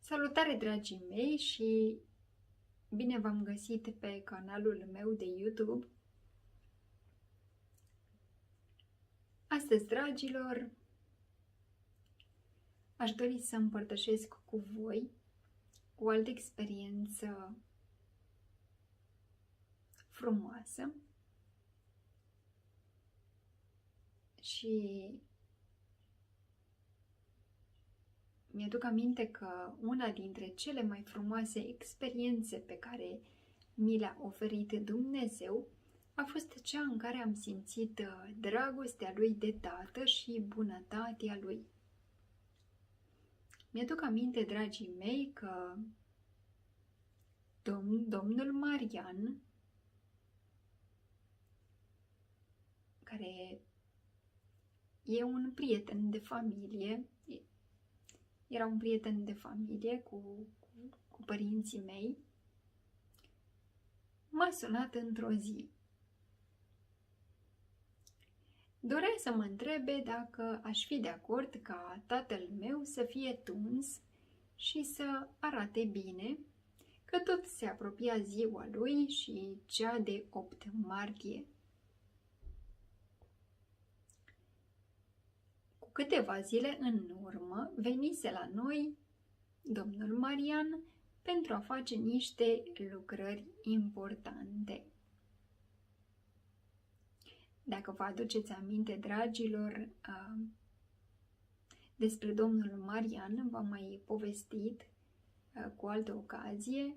Salutare, dragii mei, și bine v-am găsit pe canalul meu de YouTube. Astăzi, dragilor, aș dori să împărtășesc cu voi o altă experiență frumoasă și mi-aduc aminte că una dintre cele mai frumoase experiențe pe care mi le-a oferit Dumnezeu a fost cea în care am simțit dragostea Lui de Tată și bunătatea Lui. Mi-aduc aminte, dragii mei, că domnul Marian, care e un prieten de familie, era un prieten de familie cu părinții mei, m-a sunat într-o zi. Dorea să mă întrebe dacă aș fi de acord ca tatăl meu să fie tuns și să arate bine, că tot se apropia ziua lui și cea de 8 martie. Cu câteva zile în urmă venise la noi domnul Marian pentru a face niște lucrări importante. Dacă vă aduceți aminte, dragilor, despre domnul Marian v-am mai povestit cu altă ocazie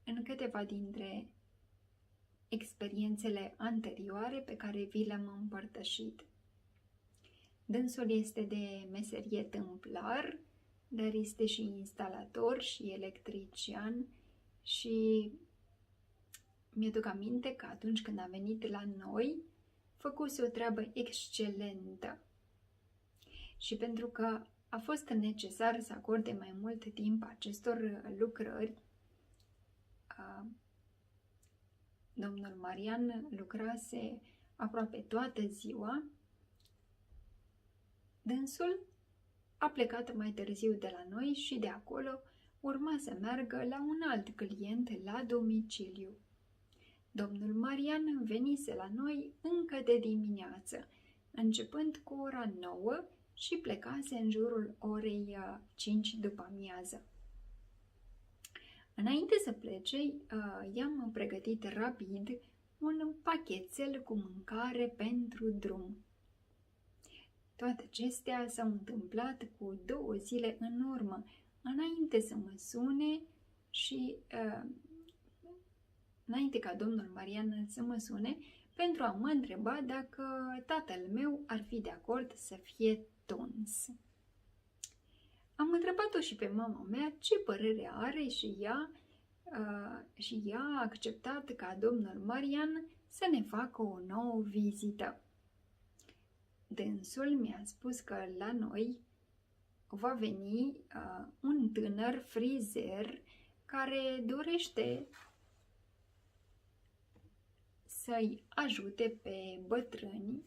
în câteva dintre experiențele anterioare pe care vi le-am împărtășit. Dânsul este de meserie tâmplar, dar este și instalator și electrician și mi-aduc aminte că atunci când a venit la noi, făcuse o treabă excelentă. Și pentru că a fost necesar să acorde mai mult timp acestor lucrări, domnul Marian lucrase aproape toată ziua. Dânsul a plecat mai târziu de la noi și de acolo urma să meargă la un alt client la domiciliu. Domnul Marian venise la noi încă de dimineață, începând cu ora 9 și plecase în jurul orei 5 după amiază. Înainte să plece, i-am pregătit rapid un pachetel cu mâncare pentru drum. Toate acestea s-au întâmplat cu 2 zile în urmă, înainte să mă sune și înainte ca domnul Marian să mă sune, pentru a mă întreba dacă tatăl meu ar fi de acord să fie tuns. Am întrebat-o și pe mama mea ce părere are și ea a acceptat ca domnul Marian să ne facă o nouă vizită. Dânsul mi-a spus că la noi va veni un tânăr frizer care dorește să-i ajute pe bătrânii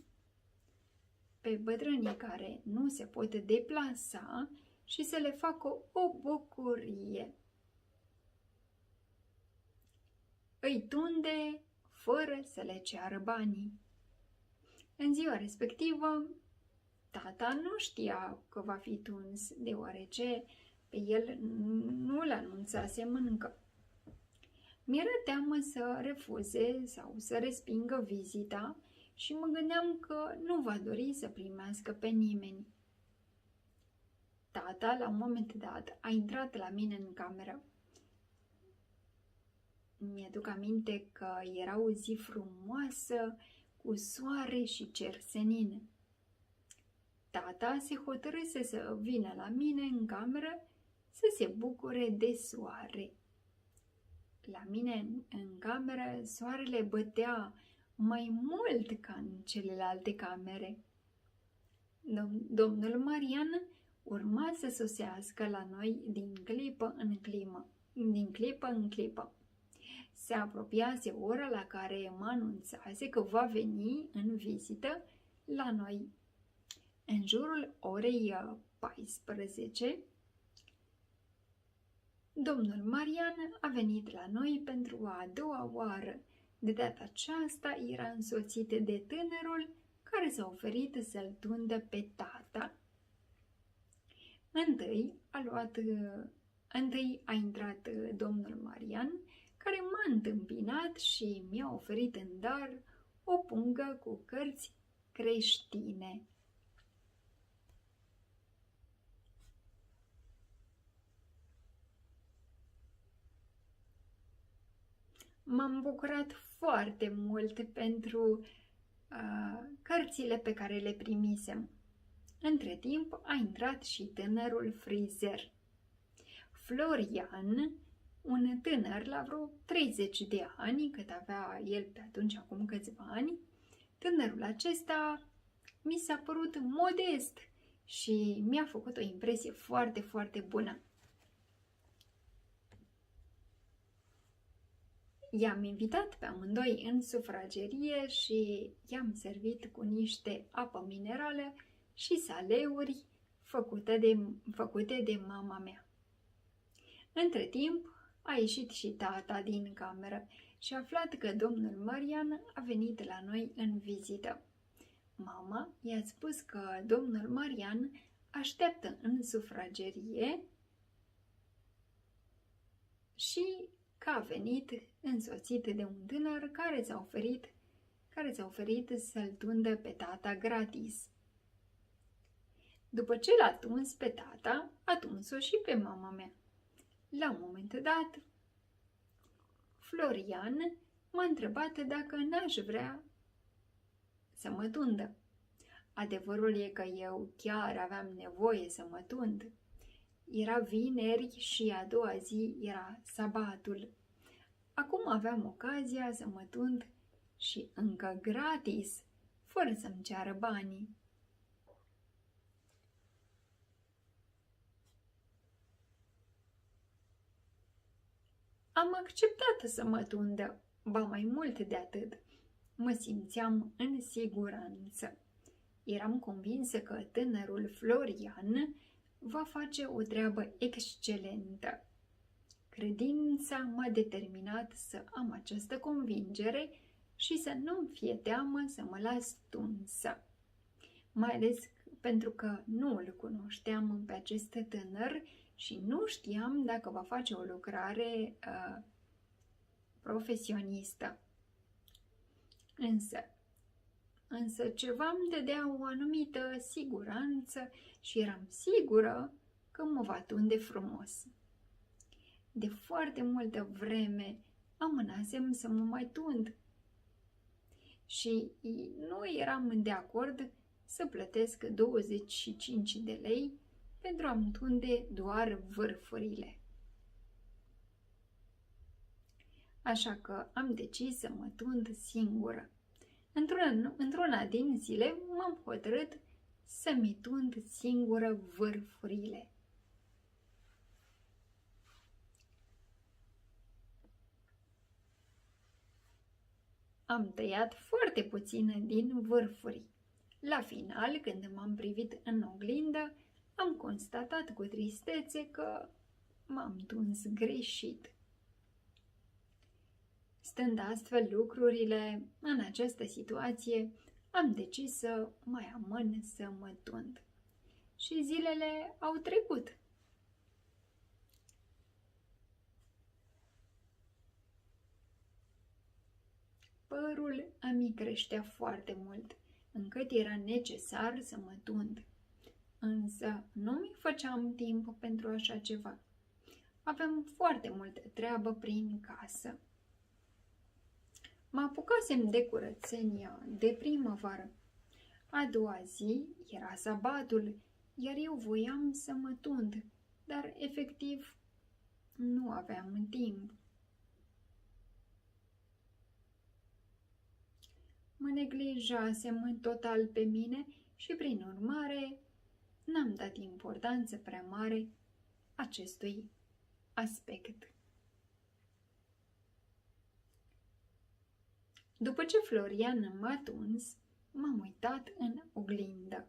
care nu se pot deplasa și să le facă o bucurie. Îi tunde fără să le ceară banii. În ziua respectivă, tata nu știa că va fi tuns, deoarece pe el nu-l anunțasem încă. Mi-era teamă să refuze sau să respingă vizita și mă gândeam că nu va dori să primească pe nimeni. Tata, la un moment dat, a intrat la mine în cameră. Mi-aduc aminte că era o zi frumoasă, cu soare și cer senin. Tata se hotărâse să vină la mine în cameră să se bucure de soare. La mine în cameră soarele bătea mai mult ca în celelalte camere. Domnul Marian urma să sosească la noi din clipă în clipă. Se apropiase ora la care mă anunțase că va veni în vizită la noi. În jurul orei 14, domnul Marian a venit la noi pentru a doua oară. De data aceasta era însoțit de tânărul care s-a oferit să-l tundă pe tata. Întâi a intrat domnul Marian, care m-a întâmpinat și mi-a oferit în dar o pungă cu cărți creștine. M-am bucurat foarte mult pentru cărțile pe care le primisem. Între timp a intrat și tânărul frizer. Florian, un tânăr la vreo 30 de ani, cât avea el pe atunci, acum câțiva ani, tânărul acesta mi s-a părut modest și mi-a făcut o impresie foarte, foarte bună. I-am invitat pe amândoi în sufragerie și i-am servit cu niște apă minerală și saleuri făcute de mama mea. Între timp a ieșit și tata din cameră și a aflat că domnul Marian a venit la noi în vizită. Mama i-a spus că domnul Marian așteaptă în sufragerie și că a venit însoțit de un tânăr care s-a oferit să-l tundă pe tata gratis. După ce l-a tuns pe tata, a tuns-o și pe mama mea. La un moment dat, Florian m-a întrebat dacă n-aș vrea să mă tundă. Adevărul e că eu chiar aveam nevoie să mă tund. Era vineri și a doua zi era sabatul. Acum aveam ocazia să mă tund și încă gratis, fără să-mi ceară banii. Am acceptat să mă tundă, ba mai mult de atât. Mă simțeam în siguranță. Eram convinsă că tânărul Florian va face o treabă excelentă. Credința m-a determinat să am această convingere și să nu-mi fie teamă să mă las tunsă. Mai ales pentru că nu îl cunoșteam pe acest tânăr și nu știam dacă va face o lucrare profesionistă. Însă ceva îmi dădea o anumită siguranță și eram sigură că mă va tunde frumos. De foarte multă vreme amânasem să mă mai tund și nu eram de acord să plătesc 25 de lei pentru a-mi tunde doar vârfurile. Așa că am decis să mă tund singură. Într-una din zile m-am hotărât să-mi tund singură vârfurile. Am tăiat foarte puțin din vârfuri. La final, când m-am privit în oglindă, am constatat cu tristețe că m-am tuns greșit. Stând astfel lucrurile în această situație, am decis să mai amân să mă tund. Și zilele au trecut. Părul îmi creștea foarte mult, încât era necesar să mă tund. Însă nu mi făceam timp pentru așa ceva. Aveam foarte multă treabă prin casă. Mă apucasem de curățenia de primăvară. A doua zi era sabatul, iar eu voiam să mă tund, dar efectiv nu aveam timp. Mă neglijasem în total pe mine și, prin urmare, n-am dat importanță prea mare acestui aspect. După ce Florian m-a tuns, m-am uitat în oglindă.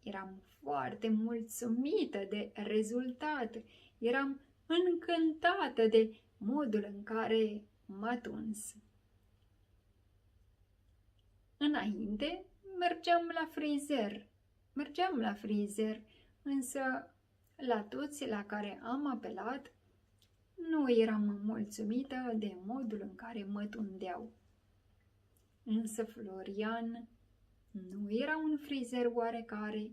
Eram foarte mulțumită de rezultat. Eram încântată de modul în care m-a tuns. Înainte mergeam la frizer, însă la toți la care am apelat nu eram mulțumită de modul în care mă tundeau. Însă Florian nu era un frizer oarecare.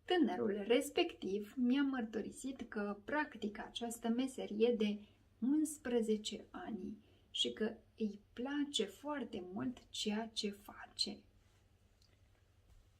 Tânărul respectiv mi-a mărturisit că practică această meserie de 11 ani și că îi place foarte mult ceea ce face.